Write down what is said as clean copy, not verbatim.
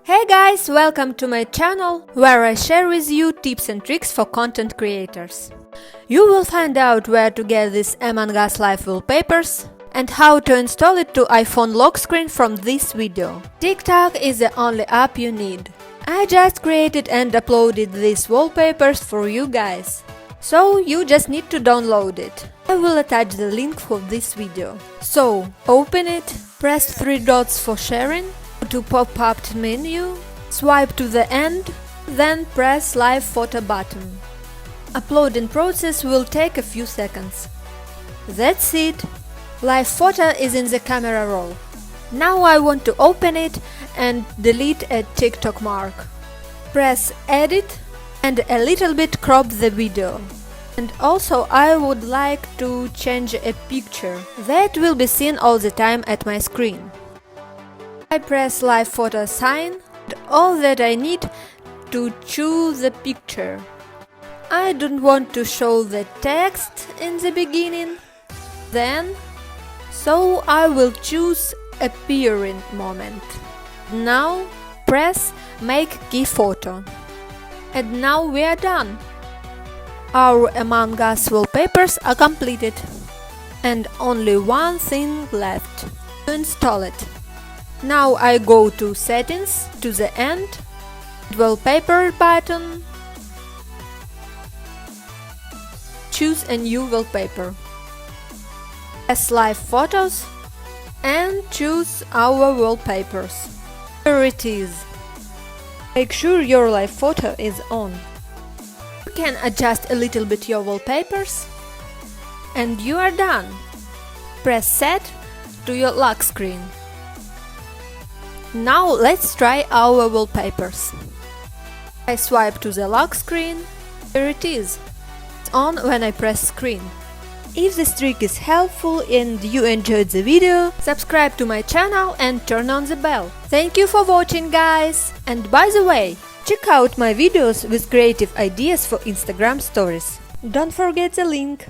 Hey guys, welcome to my channel, where I share with you tips and tricks for content creators. You will find out where to get these AMONG US Live Wallpapers and how to install it to iPhone lock screen from this video. TikTok is the only app you need. I just created and uploaded these wallpapers for you guys. So you just need to download it. I will attach the link for this video. So open it, press 3 dots for sharing, to pop-up menu, swipe to the end, then press live photo button. Uploading process will take a few seconds. That's it. Live photo is in the camera roll. Now I want to open it and delete a TikTok mark. Press edit and a little bit crop the video. And also I would like to change a picture that will be seen all the time at my screen. I press live photo sign and all that I need to choose the picture. I don't want to show the text in the beginning, so I will choose appearing moment. Now press make key photo. And now we are done. Our AMONG US wallpapers are completed. And only one thing left to install it. Now I go to settings, to the end, wallpaper button, choose a new wallpaper, press live photos and choose our wallpapers. Here it is. Make sure your live photo is on. You can adjust a little bit your wallpapers and you are done. Press set to your lock screen. Now let's try our wallpapers. I swipe to the lock screen. Here it is. It's on when I press screen. If this trick is helpful and you enjoyed the video, subscribe to my channel and turn on the bell. Thank you for watching, guys! And by the way, check out my videos with creative ideas for Instagram stories. Don't forget the link.